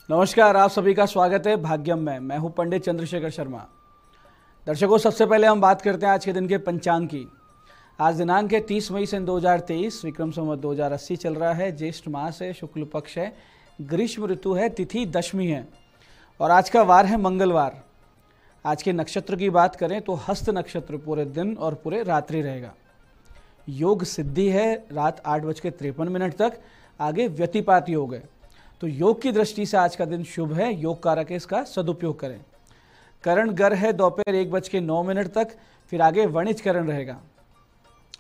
नमस्कार, आप सभी का स्वागत है भाग्यम में। मैं हूं पंडित चंद्रशेखर शर्मा। दर्शकों, सबसे पहले हम बात करते हैं आज के दिन के पंचांग की। आज दिनांक है 30 मई सन 2023, विक्रम संवत 2080 चल रहा है। ज्येष्ठ मास है, शुक्ल पक्ष है, ग्रीष्म ऋतु है, तिथि दशमी है और आज का वार है मंगलवार। आज के नक्षत्र की बात करें तो हस्त नक्षत्र पूरे दिन और पूरे रात्रि रहेगा। योग सिद्धि है रात 8:53 तक, आगे व्यतिपात योग है। तो योग की दृष्टि से आज का दिन शुभ है, योग कारक है, इसका सदुपयोग करें। करण गर है दोपहर 1:09 तक, फिर आगे वणिज करण रहेगा।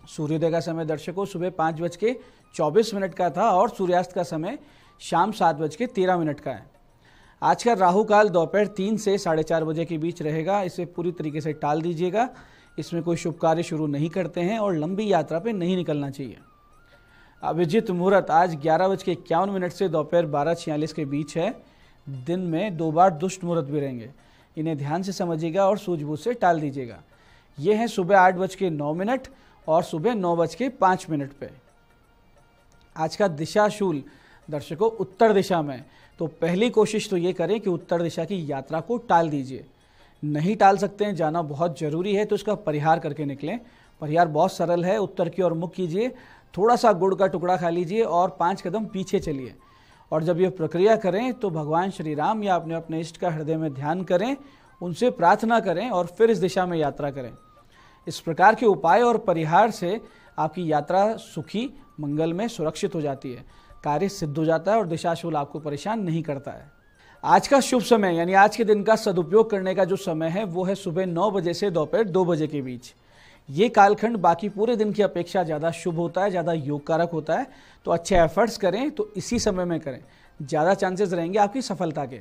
सूर्योदय का समय दर्शकों सुबह 5:24 का था और सूर्यास्त का समय शाम 7:13 का है। आज का राहु काल दोपहर 3 से 4:30 बजे के बीच रहेगा। इसे पूरी तरीके से टाल दीजिएगा। इसमें कोई शुभ कार्य शुरू नहीं करते हैं और लंबी यात्रा पे नहीं निकलना चाहिए। अभिजित मुहूर्त आज 11:51 से दोपहर 12:46 के बीच है। दिन में 2 बार दुष्ट मुहूर्त भी रहेंगे, इन्हें ध्यान से समझिएगा और सूझबूझ से टाल दीजिएगा। ये हैं सुबह 8:09 और सुबह 9:05 पे। आज का दिशाशूल दर्शकों उत्तर दिशा में, तो पहली कोशिश तो ये करें कि उत्तर दिशा की यात्रा को टाल दीजिए। नहीं टाल सकते हैं, जाना बहुत जरूरी है, तो इसका परिहार करके निकलें। परिहार बहुत सरल है, उत्तर की ओर मुख कीजिए, थोड़ा सा गुड़ का टुकड़ा खा लीजिए और 5 कदम पीछे चलिए। और जब ये प्रक्रिया करें तो भगवान श्री राम या अपने इष्ट का हृदय में ध्यान करें, उनसे प्रार्थना करें और फिर इस दिशा में यात्रा करें। इस प्रकार के उपाय और परिहार से आपकी यात्रा सुखी, मंगल में सुरक्षित हो जाती है, कार्य सिद्ध हो जाता है और दिशाशूल आपको परेशान नहीं करता है। आज का शुभ समय यानी आज के दिन का सदुपयोग करने का जो समय है वो है सुबह 9 बजे से दोपहर 2 बजे के बीच। ये कालखंड बाकी पूरे दिन की अपेक्षा ज़्यादा शुभ होता है, ज़्यादा योग कारक होता है। तो अच्छे एफर्ट्स करें तो इसी समय में करें, ज़्यादा चांसेस रहेंगे आपकी सफलता के।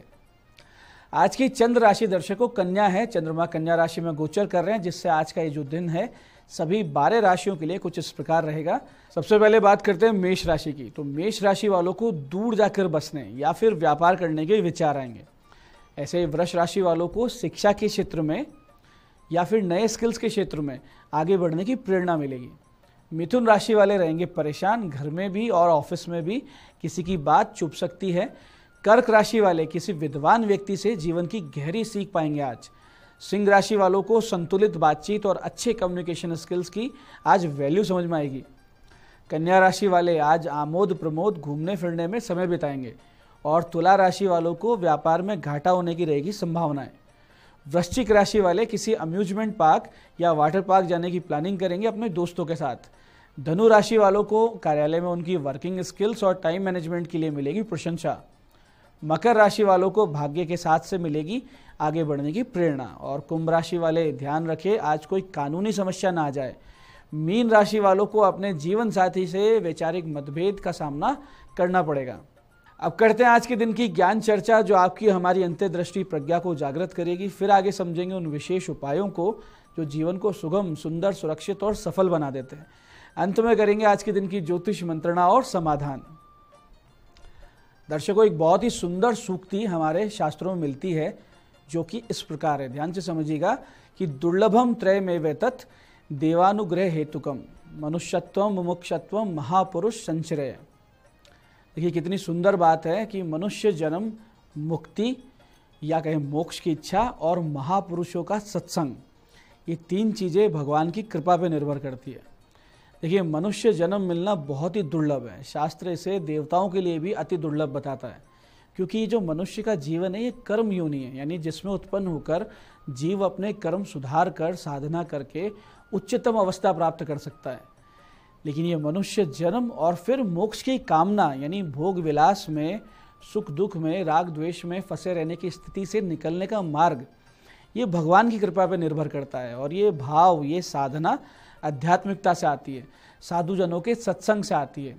आज की चंद्र राशि दर्शकों कन्या है। चंद्रमा कन्या राशि में गोचर कर रहे हैं, जिससे आज का ये जो दिन है सभी 12 राशियों के लिए कुछ इस प्रकार रहेगा। सबसे पहले बात करते हैं मेष राशि की। तो मेष राशि वालों को दूर जाकर बसने या फिर व्यापार करने के विचार आएंगे। ऐसे ही वृष राशि वालों को शिक्षा के क्षेत्र में या फिर नए स्किल्स के क्षेत्र में आगे बढ़ने की प्रेरणा मिलेगी। मिथुन राशि वाले रहेंगे परेशान, घर में भी और ऑफिस में भी किसी की बात चुभ सकती है। कर्क राशि वाले किसी विद्वान व्यक्ति से जीवन की गहरी सीख पाएंगे आज। सिंह राशि वालों को संतुलित बातचीत और अच्छे कम्युनिकेशन स्किल्स की आज वैल्यू समझ में आएगी। कन्या राशि वाले आज आमोद प्रमोद घूमने फिरने में समय बिताएंगे और तुला राशि वालों को व्यापार में घाटा होने की रहेगी संभावनाएं। वृश्चिक राशि वाले किसी अम्यूजमेंट पार्क या वाटर पार्क जाने की प्लानिंग करेंगे अपने दोस्तों के साथ। धनु राशि वालों को कार्यालय में उनकी वर्किंग स्किल्स और टाइम मैनेजमेंट के लिए मिलेगी प्रशंसा। मकर राशि वालों को भाग्य के साथ से मिलेगी आगे बढ़ने की प्रेरणा। और कुंभ राशि वाले ध्यान रखें आज कोई कानूनी समस्या ना आ जाए। मीन राशि वालों को अपने जीवन साथी से वैचारिक मतभेद का सामना करना पड़ेगा। अब करते हैं आज के दिन की ज्ञान चर्चा, जो आपकी हमारी अंतर्दृष्टि प्रज्ञा को जागृत करेगी। फिर आगे समझेंगे उन विशेष उपायों को जो जीवन को सुगम, सुंदर, सुरक्षित और सफल बना देते हैं। अंत में करेंगे आज के दिन की ज्योतिष मंत्रणा और समाधान। दर्शकों, एक बहुत ही सुंदर सूक्ति हमारे शास्त्रों में मिलती है जो कि इस प्रकार है, ध्यान से समझिएगा कि दुर्लभम त्रयमेव तत् देवानुग्रह हेतुकम मनुष्यत्वम मुमुक्षत्वम महापुरुष संचरय। देखिए कितनी सुंदर बात है कि मनुष्य जन्म, मुक्ति या कहें मोक्ष की इच्छा और महापुरुषों का सत्संग, ये 3 चीज़ें भगवान की कृपा पे निर्भर करती है। देखिए मनुष्य जन्म मिलना बहुत ही दुर्लभ है। शास्त्र इसे देवताओं के लिए भी अति दुर्लभ बताता है, क्योंकि ये जो मनुष्य का जीवन है ये कर्म योनि है, यानी जिसमें उत्पन्न होकर जीव अपने कर्म सुधार कर साधना करके उच्चतम अवस्था प्राप्त कर सकता है। लेकिन ये मनुष्य जन्म और फिर मोक्ष की कामना यानी भोग विलास में, सुख दुख में, राग द्वेष में फंसे रहने की स्थिति से निकलने का मार्ग, ये भगवान की कृपा पर निर्भर करता है। और ये भाव, ये साधना आध्यात्मिकता से आती है, साधुजनों के सत्संग से आती है।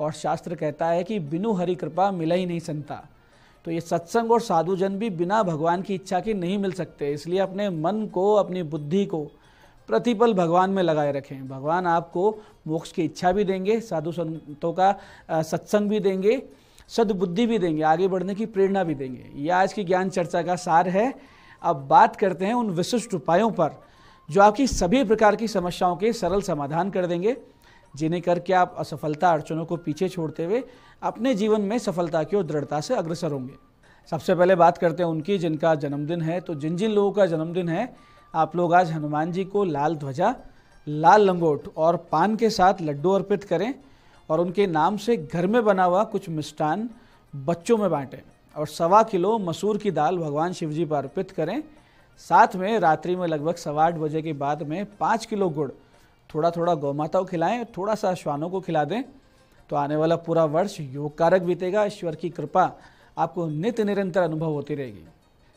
और शास्त्र कहता है कि बिनु हरि कृपा मिला ही नहीं संता। तो ये सत्संग और साधुजन भी बिना भगवान की इच्छा के नहीं मिल सकते। इसलिए अपने मन को, अपनी बुद्धि को प्रतिपल भगवान में लगाए रखें। भगवान आपको मोक्ष की इच्छा भी देंगे, साधु संतों का सत्संग भी देंगे, सद्बुद्धि भी देंगे, आगे बढ़ने की प्रेरणा भी देंगे। यह आज की ज्ञान चर्चा का सार है। अब बात करते हैं उन विशिष्ट उपायों पर जो आपकी सभी प्रकार की समस्याओं के सरल समाधान कर देंगे, जिन्हें करके आप असफलता अड़चनों को पीछे छोड़ते हुए अपने जीवन में सफलता की ओर दृढ़ता से अग्रसर होंगे। सबसे पहले बात करते हैं उनकी जिनका जन्मदिन है। तो जिन जिन लोगों का जन्मदिन है, आप लोग आज हनुमान जी को लाल ध्वजा, लाल लंगोट और पान के साथ लड्डू अर्पित करें और उनके नाम से घर में बना हुआ कुछ मिष्ठान बच्चों में बांटें और 1.25 किलो मसूर की दाल भगवान शिव जी पर अर्पित करें। साथ में रात्रि में लगभग 8:15 बजे के बाद में 5 किलो गुड़ थोड़ा थोड़ा गौ माता को खिलाएं, थोड़ा सा श्वानों को खिला दें। तो आने वाला पूरा वर्ष योग कारक बीतेगा। ईश्वर की कृपा आपको नित्य निरंतर अनुभव होती रहेगी।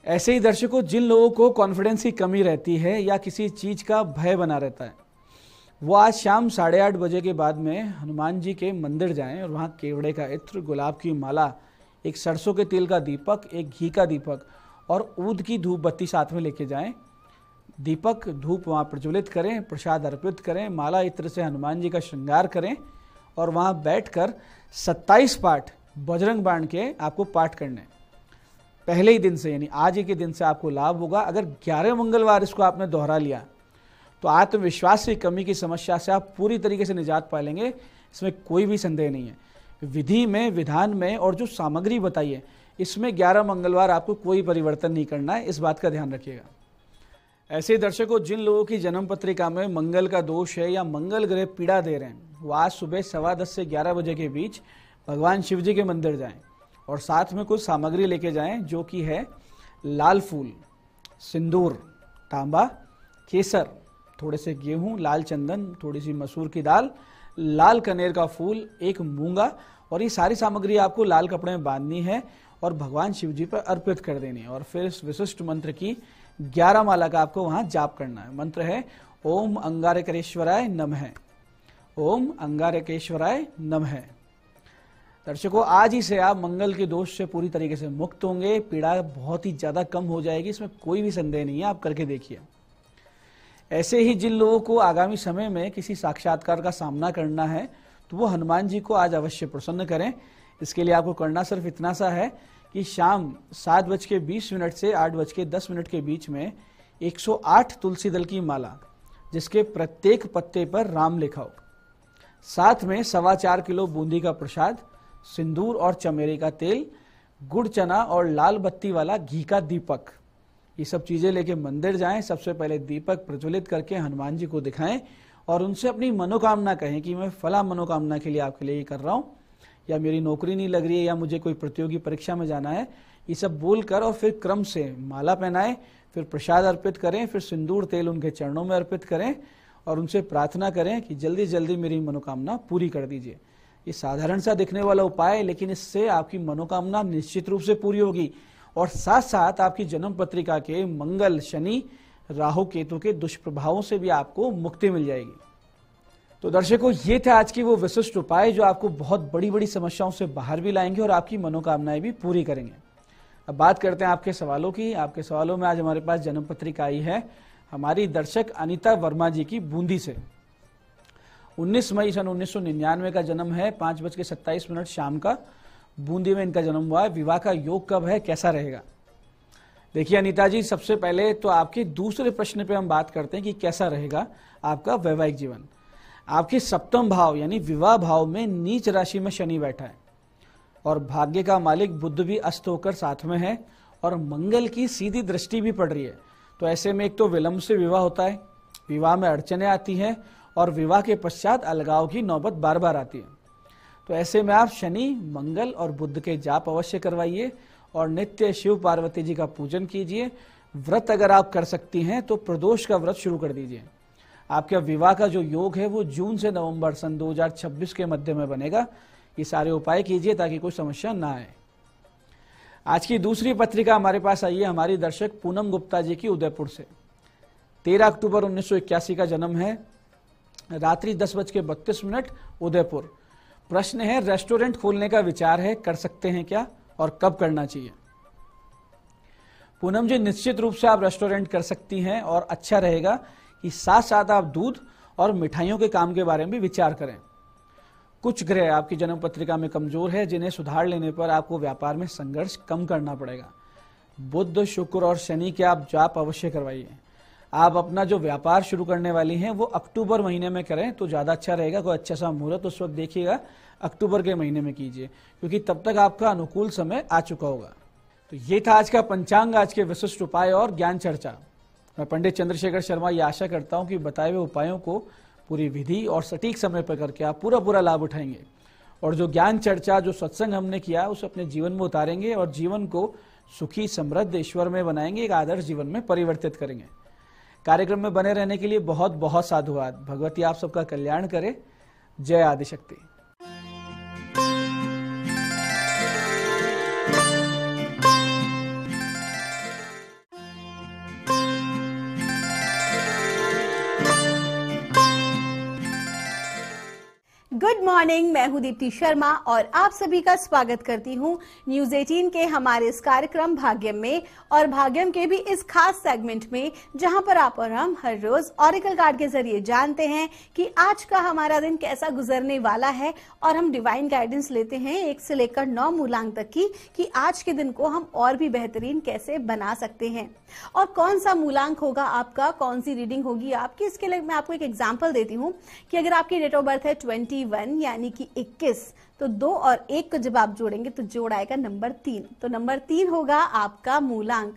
ऐसे ही दर्शकों, जिन लोगों को कॉन्फिडेंस की कमी रहती है या किसी चीज़ का भय बना रहता है, वो आज शाम 8:30 बजे के बाद में हनुमान जी के मंदिर जाएं और वहाँ केवड़े का इत्र, गुलाब की माला, एक सरसों के तेल का दीपक, एक घी का दीपक और ऊद की धूप बत्ती साथ में लेके जाएं। दीपक धूप वहाँ प्रज्वलित करें, प्रसाद अर्पित करें, माला इत्र से हनुमान जी का श्रृंगार करें और वहाँ बैठकर 27 पाठ बजरंग बाण के आपको पाठ करने। पहले ही दिन से यानी आज ही के दिन से आपको लाभ होगा। अगर 11 मंगलवार इसको आपने दोहरा लिया तो आत्मविश्वास की कमी की समस्या से आप पूरी तरीके से निजात पा लेंगे, इसमें कोई भी संदेह नहीं है। विधि में, विधान में और जो सामग्री बताई है, इसमें 11 मंगलवार आपको कोई परिवर्तन नहीं करना है, इस बात का ध्यान रखिएगा। ऐसे दर्शकों, जिन लोगों की जन्म पत्रिका में मंगल का दोष है या मंगल ग्रह पीड़ा दे रहे हैं, वो आज सुबह 10:15 से 11 बजे के बीच भगवान शिव जी के मंदिर जाएं और साथ में कुछ सामग्री लेके जाएं, जो कि है लाल फूल, सिंदूर, तांबा, केसर, थोड़े से गेहूं, लाल चंदन, थोड़ी सी मसूर की दाल, लाल कनेर का फूल, एक मूंगा और ये सारी सामग्री आपको लाल कपड़े में बांधनी है और भगवान शिव जी पर अर्पित कर देनी है। और फिर इस विशिष्ट मंत्र की 11 माला का आपको वहां जाप करना है। मंत्र है ओम अंगारकेश्वराय नमः, ओम अंगारकेश्वराय नमः। दर्शकों, आज ही से आप मंगल के दोष से पूरी तरीके से मुक्त होंगे, पीड़ा बहुत ही ज्यादा कम हो जाएगी, इसमें कोई भी संदेह नहीं है, आप करके देखिए। ऐसे ही जिन लोगों को आगामी समय में किसी साक्षात्कार का सामना करना है, तो वो हनुमान जी को आज अवश्य प्रसन्न करें। इसके लिए आपको करना सिर्फ इतना सा है कि शाम 7:20 से 8:10 के बीच में 108 तुलसी दल की माला, जिसके प्रत्येक पत्ते पर राम लिखा हो, साथ में 4.25 किलो बूंदी का प्रसाद, सिंदूर और चमेली का तेल, गुड़ चना और लाल बत्ती वाला घी का दीपक, ये सब चीजें लेके मंदिर जाएं। सबसे पहले दीपक प्रज्वलित करके हनुमान जी को दिखाएं और उनसे अपनी मनोकामना कहें कि मैं फला मनोकामना के लिए आपके लिए ये कर रहा हूं, या मेरी नौकरी नहीं लग रही है, या मुझे कोई प्रतियोगी परीक्षा में जाना है, ये सब बोलकर और फिर क्रम से माला पहनाएं, फिर प्रसाद अर्पित करें, फिर सिंदूर तेल उनके चरणों में अर्पित करें और उनसे प्रार्थना करें कि जल्दी जल्दी मेरी मनोकामना पूरी कर दीजिए। ये साधारण सा दिखने वाला उपाय है, लेकिन इससे आपकी मनोकामना निश्चित रूप से पूरी होगी और साथ साथ आपकी जन्म पत्रिका के मंगल, शनि, राहु, केतु के दुष्प्रभावों से भी आपको मुक्ति मिल जाएगी। तो दर्शकों, ये थे आज की वो विशिष्ट उपाय जो आपको बहुत बड़ी बड़ी समस्याओं से बाहर भी लाएंगे और आपकी मनोकामनाएं भी पूरी करेंगे। अब बात करते हैं आपके सवालों की। आपके सवालों में आज हमारे पास जन्म पत्रिका आई है हमारी दर्शक अनीता वर्मा जी की, बूंदी से। 19 मई सन 1999 का जन्म है, 5:27 शाम का बूंदी में इनका जन्म हुआ है। विवाह का योग कब है, कैसा रहेगा? देखिए अनीता जी, सबसे पहले तो आपके दूसरे प्रश्न पे हम बात करते हैं कि कैसा रहेगा आपका वैवाहिक जीवन। आपके सप्तम भाव यानी विवाह भाव में नीच राशि में शनि बैठा है और भाग्य का मालिक बुध भी अस्त होकर साथ में है और मंगल की सीधी दृष्टि भी पड़ रही है। तो ऐसे में एक तो विलंब से विवाह होता है, विवाह में अड़चने आती हैं और विवाह के पश्चात अलगाव की नौबत बार बार आती है। तो ऐसे में आप शनि, मंगल और बुध के जाप अवश्य करवाइए और नित्य शिव पार्वती जी का पूजन कीजिए। व्रत अगर आप कर सकती हैं तो प्रदोष का व्रत शुरू कर दीजिए। आपके विवाह का जो योग है वो जून से नवंबर सन 2026 के मध्य में बनेगा। ये सारे उपाय कीजिए ताकि कोई समस्या ना आए। आज की दूसरी पत्रिका हमारे पास आई है हमारी दर्शक पूनम गुप्ता जी की, उदयपुर से। 13 अक्टूबर 1981 का जन्म है, रात्रि 10:32 उदयपुर। प्रश्न है, रेस्टोरेंट खोलने का विचार है, कर सकते हैं क्या और कब करना चाहिए? पूनम जी, निश्चित रूप से आप रेस्टोरेंट कर सकती हैं और अच्छा रहेगा कि साथ साथ आप दूध और मिठाइयों के काम के बारे में भी विचार करें। कुछ ग्रह आपकी जन्म पत्रिका में कमजोर है, जिन्हें सुधार लेने पर आपको व्यापार में संघर्ष कम करना पड़ेगा। बुध, शुक्र और शनि के आप जाप अवश्य करवाइए। आप अपना जो व्यापार शुरू करने वाली हैं वो अक्टूबर महीने में करें तो ज़्यादा अच्छा रहेगा। कोई अच्छा सा मुहूर्त उस वक्त देखिएगा, अक्टूबर के महीने में कीजिए, क्योंकि तब तक आपका अनुकूल समय आ चुका होगा। तो ये था आज का पंचांग, आज के विशिष्ट उपाय और ज्ञान चर्चा। मैं पंडित चंद्रशेखर शर्मा ये आशा करता हूँ कि बताए हुए उपायों को पूरी विधि और सटीक समय पर करके आप पूरा लाभ उठाएंगे और जो ज्ञान चर्चा, जो सत्संग हमने किया उसे अपने जीवन में उतारेंगे और जीवन को सुखी, समृद्ध, ईश्वर में बनाएंगे, एक आदर्श जीवन में परिवर्तित करेंगे। कार्यक्रम में बने रहने के लिए बहुत बहुत साधुवाद। भगवती आप सबका कल्याण करे। जय आदिशक्ति। गुड मॉर्निंग, मैं हूं दीप्ति शर्मा और आप सभी का स्वागत करती हूं न्यूज 18 के हमारे इस कार्यक्रम भाग्यम में और भाग्यम के भी इस खास सेगमेंट में, जहां पर आप और हम हर रोज ऑरेकल कार्ड के जरिए जानते हैं कि आज का हमारा दिन कैसा गुजरने वाला है और हम डिवाइन गाइडेंस लेते हैं 1 से लेकर 9 मूलांक तक की कि आज के दिन को हम और भी बेहतरीन कैसे बना सकते हैं और कौन सा मूलांक होगा आपका, कौन सी रीडिंग होगी आपकी। इसके लिए मैं आपको एक एग्जाम्पल देती हूँ कि अगर आपकी डेट ऑफ बर्थ है 21 यानी कि 21, तो 2 और 1 को जब आप जोड़ेंगे तो जोड़ आएगा नंबर 3। तो नंबर 3 होगा आपका मूलांक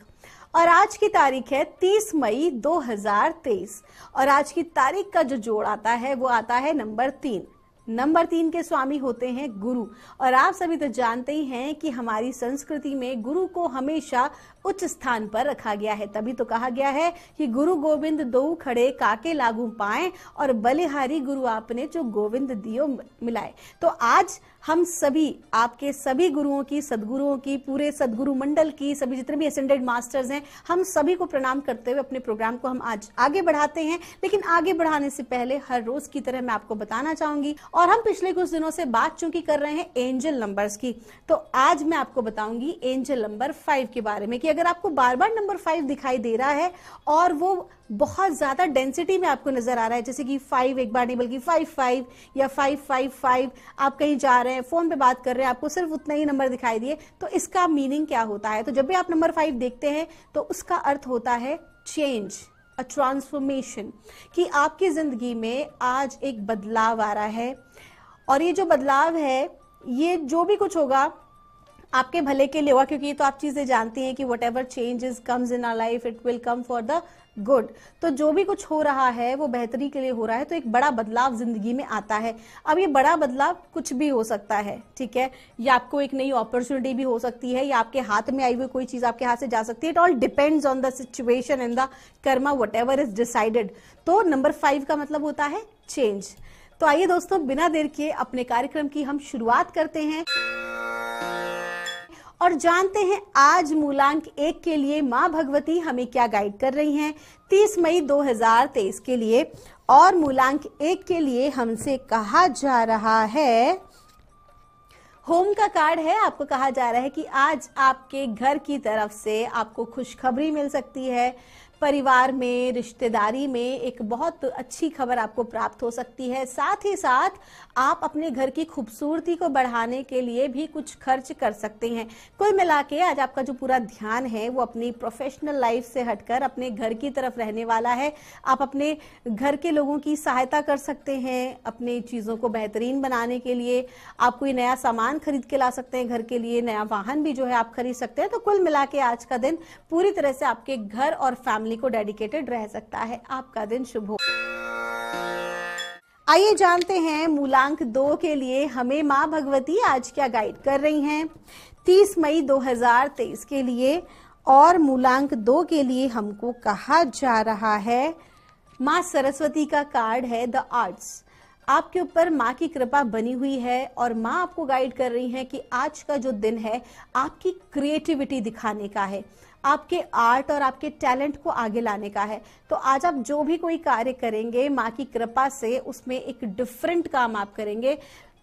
और आज की तारीख है 30 मई 2023 और आज की तारीख का जो जोड़ आता है वो आता है नंबर 3। नंबर 3 के स्वामी होते हैं गुरु और आप सभी तो जानते ही हैं कि हमारी संस्कृति में गुरु को हमेशा उच्च स्थान पर रखा गया है। तभी तो कहा गया है कि गुरु गोविंद दो खड़े काके लागू पाए और बलिहारी गुरु आपने जो गोविंद दियो मिलाए। तो आज हम सभी, आपके सभी गुरुओं की, सदगुरुओं की, पूरे सदगुरु मंडल की, सभी जितने भी असेंडेड मास्टर्स हैं, हम सभी को प्रणाम करते हुए अपने प्रोग्राम को हम आज आगे बढ़ाते हैं। लेकिन आगे बढ़ाने से पहले हर रोज की तरह मैं आपको बताना चाहूंगी और हम पिछले कुछ दिनों से बात चूंकि कर रहे हैं एंजल नंबर्स की, तो आज मैं आपको बताऊंगी एंजल नंबर 5 के बारे में कि अगर आपको बार बार नंबर 5 दिखाई दे रहा है और वो बहुत ज्यादा डेंसिटी में आपको नजर आ रहा है, जैसे कि 5 एक बार नहीं बल्कि 55 या 555, आप कहीं जा रहे हैं, फोन पे बात कर रहे हैं, आपको सिर्फ उतना ही नंबर दिखाई दिए, तो इसका मीनिंग क्या होता है? तो जब भी आप नंबर 5 देखते हैं तो उसका अर्थ होता है चेंज, अ ट्रांसफॉर्मेशन, कि आपकी जिंदगी में आज एक बदलाव आ रहा है और ये जो बदलाव है, ये जो भी कुछ होगा आपके भले के लिए होगा, क्योंकि ये तो आप चीजें जानती हैं कि whatever changes comes in our life it will come for the good. तो जो भी कुछ हो रहा है वो बेहतरी के लिए हो रहा है, तो एक बड़ा बदलाव जिंदगी में आता है। अब ये बड़ा बदलाव कुछ भी हो सकता है, ठीक है, या आपको एक नई अपॉर्चुनिटी भी हो सकती है, या आपके हाथ में आई हुई कोई चीज आपके हाथ से जा सकती है। It all depends on the situation and the Karma, what ever is decided. तो नंबर 5 का मतलब होता है चेंज। तो आइए दोस्तों, बिना देर किए अपने कार्यक्रम की हम शुरुआत करते हैं और जानते हैं आज मूलांक 1 के लिए माँ भगवती हमें क्या गाइड कर रही हैं 30 मई 2023 के लिए। और मूलांक 1 के लिए हमसे कहा जा रहा है, होम का कार्ड है, आपको कहा जा रहा है कि आज आपके घर की तरफ से आपको खुशखबरी मिल सकती है। परिवार में, रिश्तेदारी में एक बहुत अच्छी खबर आपको प्राप्त हो सकती है। साथ ही साथ आप अपने घर की खूबसूरती को बढ़ाने के लिए भी कुछ खर्च कर सकते हैं। कुल मिला के आज आपका जो पूरा ध्यान है वो अपनी प्रोफेशनल लाइफ से हटकर अपने घर की तरफ रहने वाला है। आप अपने घर के लोगों की सहायता कर सकते हैं अपनी चीज़ों को बेहतरीन बनाने के लिए। आप कोई नया सामान खरीद के ला सकते हैं घर के लिए, नया वाहन भी जो है आप खरीद सकते हैं। तो कुल मिला के आज का दिन पूरी तरह से आपके घर और फैमिली को डेडिकेटेड रह सकता है। आपका दिन शुभ हो। आइए जानते हैं मूलांक 2 के लिए हमें माँ भगवती आज क्या गाइड कर रही हैं 30 मई 2023 के लिए। और मूलांक 2 के लिए हमको कहा जा रहा है, माँ सरस्वती का कार्ड है द आर्ट्स। आपके ऊपर माँ की कृपा बनी हुई है और माँ आपको गाइड कर रही है कि आज का जो दिन है आपकी क्रिएटिविटी दिखाने का है, आपके आर्ट और आपके टैलेंट को आगे लाने का है। तो आज आप जो भी कोई कार्य करेंगे माँ की कृपा से उसमें एक डिफरेंट काम आप करेंगे।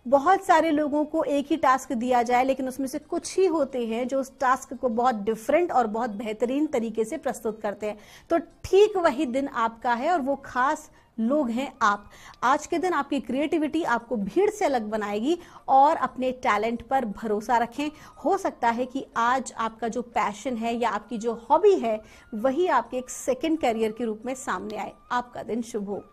बहुत सारे लोगों को एक ही टास्क दिया जाए, लेकिन उसमें से कुछ ही होते हैं जो उस टास्क को बहुत डिफरेंट और बहुत बेहतरीन तरीके से प्रस्तुत करते हैं। तो ठीक वही दिन आपका है और वो खास लोग हैं आप। आज के दिन आपकी क्रिएटिविटी आपको भीड़ से अलग बनाएगी और अपने टैलेंट पर भरोसा रखें। हो सकता है कि आज आपका जो पैशन है या आपकी जो हॉबी है वही आपके एक सेकंड करियर के रूप में सामने आए। आपका दिन शुभ हो।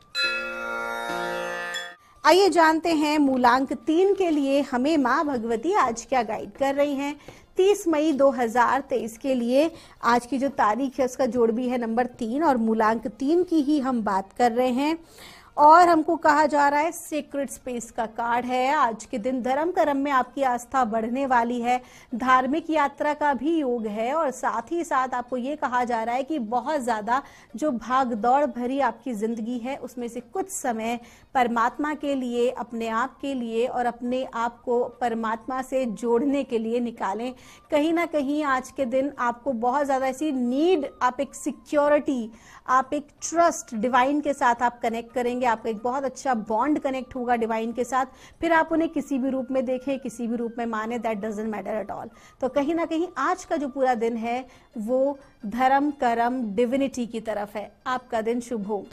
आइए जानते हैं मूलांक 3 के लिए हमें माँ भगवती आज क्या गाइड कर रही हैं। 30 मई 2023 के लिए आज की जो तारीख है उसका जोड़ भी है नंबर 3 और मूलांक 3 की ही हम बात कर रहे हैं। और हमको कहा जा रहा है सीक्रेट स्पेस का कार्ड है। आज के दिन धर्म कर्म में आपकी आस्था बढ़ने वाली है, धार्मिक यात्रा का भी योग है और साथ ही साथ आपको ये कहा जा रहा है कि बहुत ज्यादा जो भाग दौड़ भरी आपकी जिंदगी है उसमें से कुछ समय परमात्मा के लिए, अपने आप के लिए और अपने आप को परमात्मा से जोड़ने के लिए निकालें। कहीं ना कहीं आज के दिन आपको बहुत ज्यादा ऐसी नीड, आप एक सिक्योरिटी, आप एक ट्रस्ट डिवाइन के साथ आप कनेक्ट करेंगे। आपका एक बहुत अच्छा बॉन्ड कनेक्ट होगा डिवाइन के साथ। फिर आप उन्हें किसी भी रूप में देखें, किसी भी रूप में माने, that doesn't matter at all. तो कहीं ना कहीं आज का जो पूरा दिन है वो धर्म कर्म डिविनिटी की तरफ है। आपका दिन शुभ हो।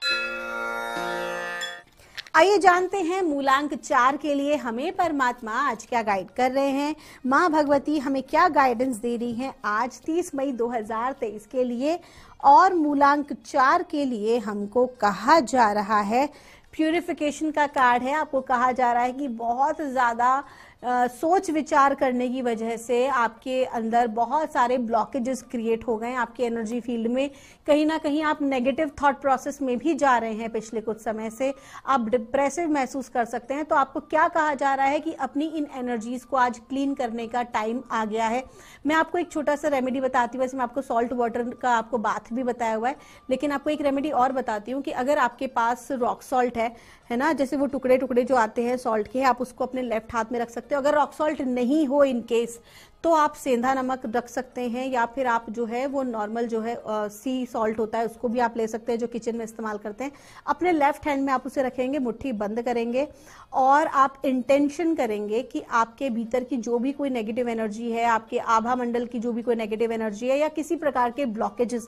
आइए जानते हैं मूलांक 4 के लिए हमें परमात्मा आज क्या गाइड कर रहे हैं। माँ भगवती हमें क्या गाइडेंस दे रही हैं आज 30 मई 2023 के लिए। और मूलांक 4 के लिए हमको कहा जा रहा है, प्यूरिफिकेशन का कार्ड है। आपको कहा जा रहा है कि बहुत ज्यादा सोच विचार करने की वजह से आपके अंदर बहुत सारे ब्लॉकेजेस क्रिएट हो गए। आपके एनर्जी फील्ड में कहीं ना कहीं आप नेगेटिव थॉट प्रोसेस में भी जा रहे हैं। पिछले कुछ समय से आप डिप्रेसिव महसूस कर सकते हैं। तो आपको क्या कहा जा रहा है कि अपनी इन एनर्जीज को आज क्लीन करने का टाइम आ गया है। मैं आपको एक छोटा सा रेमेडी बताती हूँ। वैसे मैं आपको सॉल्ट वाटर का आपको बाथ भी बताया हुआ है, लेकिन आपको एक रेमेडी और बताती हूँ कि अगर आपके पास रॉक सॉल्ट है ना, जैसे वो टुकड़े टुकड़े जो आते हैं सॉल्ट के, आप उसको अपने लेफ्ट हाथ में रख सकते हो। अगर रॉक सॉल्ट नहीं हो इन केस तो आप सेंधा नमक रख सकते हैं, या फिर आप जो है वो नॉर्मल जो है सी सॉल्ट होता है उसको भी आप ले सकते हैं जो किचन में इस्तेमाल करते हैं। अपने लेफ्ट हैंड में आप उसे रखेंगे, मुट्ठी बंद करेंगे और आप इंटेंशन करेंगे कि आपके भीतर की जो भी कोई नेगेटिव एनर्जी है, आपके आभा मंडल की जो भी कोई नेगेटिव एनर्जी है या किसी प्रकार के ब्लॉकेजेस,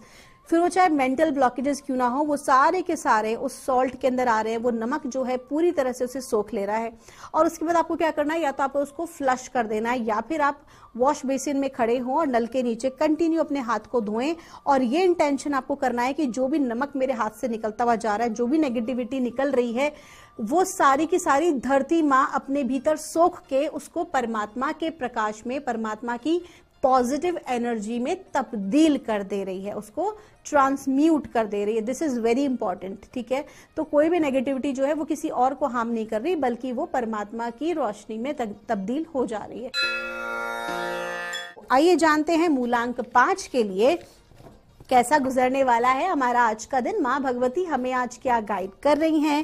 फिर वो चाहे मेंटल ब्लॉकेजेस क्यों ना हो, वो सारे के सारे उस सॉल्ट के अंदर आ रहे हैं। वो नमक जो है पूरी तरह से उसे सोख ले रहा है और उसके बाद आपको क्या करना है, या तो आपको उसको फ्लश कर देना है या फिर आप वॉश बेसिन में खड़े हों और नल के नीचे कंटिन्यू अपने हाथ को धोएं। और ये इंटेंशन आपको करना है कि जो भी नमक मेरे हाथ से निकलता हुआ जा रहा है, जो भी नेगेटिविटी निकल रही है, वो सारी की सारी धरती माँ अपने भीतर सोख के उसको परमात्मा के प्रकाश में, परमात्मा की पॉजिटिव एनर्जी में तब्दील कर दे रही है, उसको ट्रांसम्यूट कर दे रही है। दिस इज वेरी इंपॉर्टेंट, ठीक है। तो कोई भी नेगेटिविटी जो है वो किसी और को हार्म नहीं कर रही, बल्कि वो परमात्मा की रोशनी में तब्दील हो जा रही है। आइए जानते हैं मूलांक 5 के लिए कैसा गुजरने वाला है हमारा आज का दिन। माँ भगवती हमें आज क्या गाइड कर रही हैं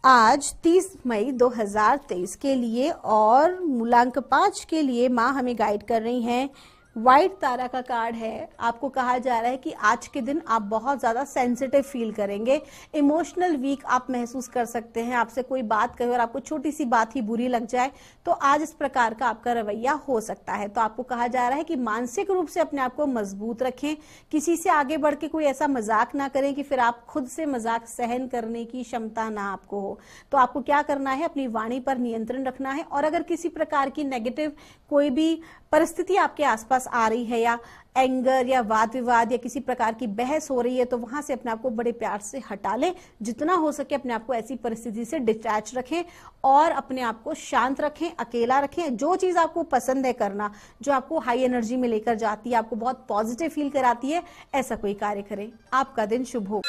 आज 30 मई 2023 के लिए। और मूलांक 5 के लिए माँ हमें गाइड कर रही हैं, व्हाइट तारा का कार्ड है। आपको कहा जा रहा है कि आज के दिन आप बहुत ज्यादा सेंसिटिव फील करेंगे, इमोशनल वीक आप महसूस कर सकते हैं। आपसे कोई बात कहे और आपको छोटी सी बात ही बुरी लग जाए तो आज इस प्रकार का आपका रवैया हो सकता है। तो आपको कहा जा रहा है कि मानसिक रूप से अपने आप को मजबूत रखें, किसी से आगे बढ़ के कोई ऐसा मजाक ना करें कि फिर आप खुद से मजाक सहन करने की क्षमता ना आपको हो। तो आपको क्या करना है, अपनी वाणी पर नियंत्रण रखना है। और अगर किसी प्रकार की नेगेटिव कोई भी परिस्थिति आपके आसपास आ रही है, या एंगर या वाद विवाद या किसी प्रकार की बहस हो रही है, तो वहां से अपने आप को बड़े प्यार से हटा लें। जितना हो सके अपने आप को ऐसी परिस्थिति से डिटैच रखें और अपने आप को शांत रखें, अकेला रखें। जो चीज आपको पसंद है करना, जो आपको हाई एनर्जी में लेकर जाती है, आपको बहुत पॉजिटिव फील कराती है, ऐसा कोई कार्य करें। आपका दिन शुभ हो।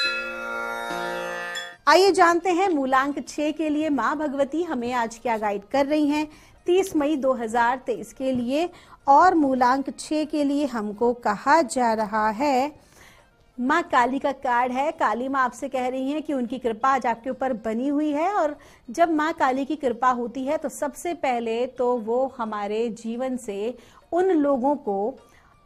आइए जानते हैं मूलांक 6 के लिए माँ भगवती हमें आज क्या गाइड कर रही हैं 30 मई 2023 के लिए। और मूलांक 6 के लिए हमको कहा जा रहा है, माँ काली का कार्ड है। काली माँ आपसे कह रही हैं कि उनकी कृपा आज आपके ऊपर बनी हुई है। और जब माँ काली की कृपा होती है तो सबसे पहले तो वो हमारे जीवन से उन लोगों को,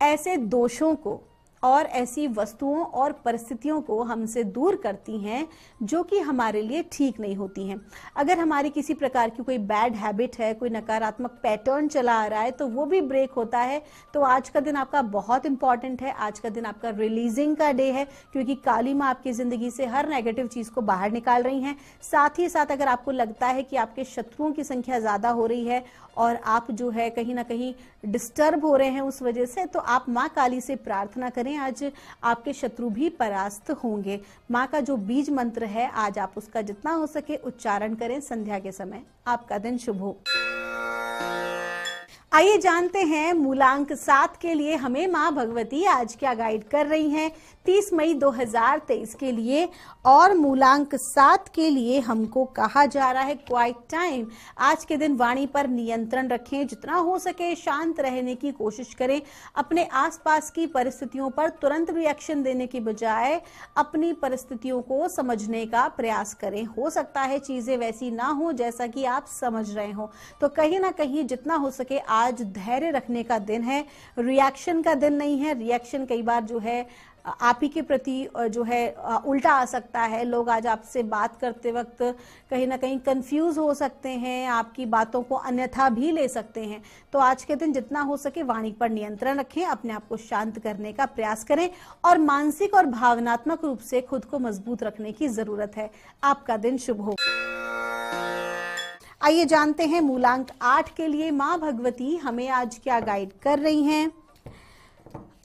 ऐसे दोषों को और ऐसी वस्तुओं और परिस्थितियों को हमसे दूर करती हैं जो कि हमारे लिए ठीक नहीं होती हैं। अगर हमारी किसी प्रकार की कोई बैड हैबिट है, कोई नकारात्मक पैटर्न चला आ रहा है, तो वो भी ब्रेक होता है। तो आज का दिन आपका बहुत इंपॉर्टेंट है। आज का दिन आपका रिलीजिंग का डे है, क्योंकि काली माँ आपकी जिंदगी से हर नेगेटिव चीज को बाहर निकाल रही हैं। साथ ही साथ अगर आपको लगता है कि आपके शत्रुओं की संख्या ज्यादा हो रही है और आप जो है कहीं ना कहीं डिस्टर्ब हो रहे हैं उस वजह से, तो आप माँ काली से प्रार्थना करें करें, आज आपके शत्रु भी परास्त होंगे। माँ का जो बीज मंत्र है आज आप उसका जितना हो सके उच्चारण करें संध्या के समय। आपका दिन शुभ हो। आइए जानते हैं मूलांक 7 के लिए हमें माँ भगवती आज क्या गाइड कर रही हैं 30 मई 2023 के लिए। और मूलांक 7 के लिए हमको कहा जा रहा है क्वाइट टाइम। आज के दिन वाणी पर नियंत्रण रखें, जितना हो सके शांत रहने की कोशिश करें। अपने आसपास की परिस्थितियों पर तुरंत रिएक्शन देने की बजाय अपनी परिस्थितियों को समझने का प्रयास करें। हो सकता है चीजें वैसी ना हो जैसा कि आप समझ रहे हो, तो कहीं ना कहीं जितना हो सके आज धैर्य रखने का दिन है, रिएक्शन का दिन नहीं है। रिएक्शन कई बार जो है आप ही के प्रति जो है उल्टा आ सकता है। लोग आज आपसे बात करते वक्त कहीं ना कहीं कंफ्यूज हो सकते हैं, आपकी बातों को अन्यथा भी ले सकते हैं। तो आज के दिन जितना हो सके वाणी पर नियंत्रण रखें, अपने आप को शांत करने का प्रयास करें और मानसिक और भावनात्मक रूप से खुद को मजबूत रखने की जरूरत है। आपका दिन शुभ हो। आइए जानते हैं मूलांक 8 के लिए माँ भगवती हमें आज क्या गाइड कर रही हैं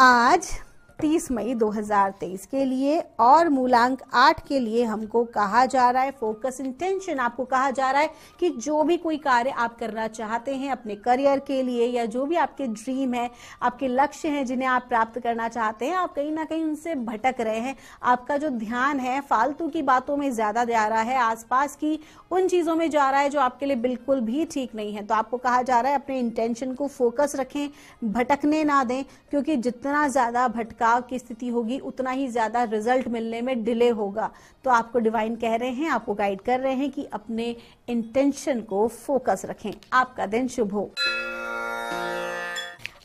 आज 30 मई 2023 के लिए। और मूलांक 8 के लिए हमको कहा जा रहा है फोकस इंटेंशन। आपको कहा जा रहा है कि जो भी कोई कार्य आप करना चाहते हैं अपने करियर के लिए, या जो भी आपके ड्रीम है, आपके लक्ष्य हैं जिन्हें आप प्राप्त करना चाहते हैं, आप कहीं ना कहीं उनसे भटक रहे हैं। आपका जो ध्यान है फालतू की बातों में ज्यादा जा रहा है, आसपास की उन चीजों में जा रहा है जो आपके लिए बिल्कुल भी ठीक नहीं है। तो आपको कहा जा रहा है अपने इंटेंशन को फोकस रखें, भटकने ना दें, क्योंकि जितना ज्यादा भटकाव की स्थिति होगी उतना ही ज्यादा रिजल्ट मिलने में डिले होगा। तो आपको डिवाइन कह रहे हैं, आपको गाइड कर रहे हैं कि अपने इंटेंशन को फोकस रखें। आपका दिन शुभ हो।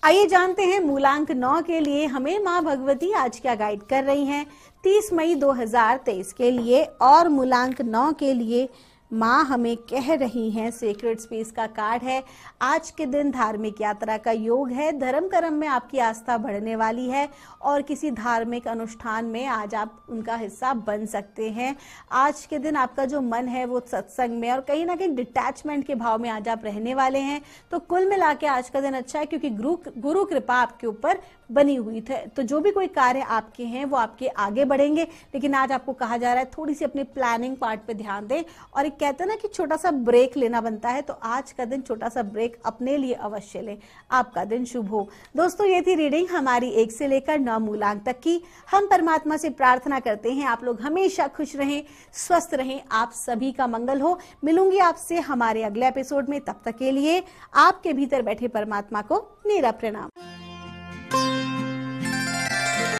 आइए जानते हैं मूलांक 9 के लिए हमें माँ भगवती आज क्या गाइड कर रही हैं 30 मई 2023 के लिए। और मूलांक 9 के लिए माँ हमें कह रही हैं, सेक्रेड स्पेस का कार्ड है, आज के दिन धार्मिक यात्रा का योग है। धर्म कर्म में आपकी आस्था बढ़ने वाली है और किसी धार्मिक अनुष्ठान में आज आप उनका हिस्सा बन सकते हैं। आज के दिन आपका जो मन है वो सत्संग में और कहीं ना कहीं डिटैचमेंट के भाव में आज आप रहने वाले हैं। तो कुल मिला के आज का दिन अच्छा है, क्योंकि गुरु कृपा आपके ऊपर बनी हुई है। तो जो भी कोई कार्य आपके हैं वो आपके आगे बढ़ेंगे। लेकिन आज आपको कहा जा रहा है थोड़ी सी अपनी प्लानिंग पार्ट पे ध्यान दें। और एक कहते हैं ना कि छोटा सा ब्रेक लेना बनता है, तो आज का दिन छोटा सा ब्रेक अपने लिए अवश्य लें। आपका दिन शुभ हो। दोस्तों ये थी रीडिंग हमारी 1 से लेकर 9 मूलांक तक की। हम परमात्मा से प्रार्थना करते हैं आप लोग हमेशा खुश रहें, स्वस्थ रहें, आप सभी का मंगल हो। मिलूंगी आपसे हमारे अगले एपिसोड में, तब तक के लिए आपके भीतर बैठे परमात्मा को मेरा प्रणाम।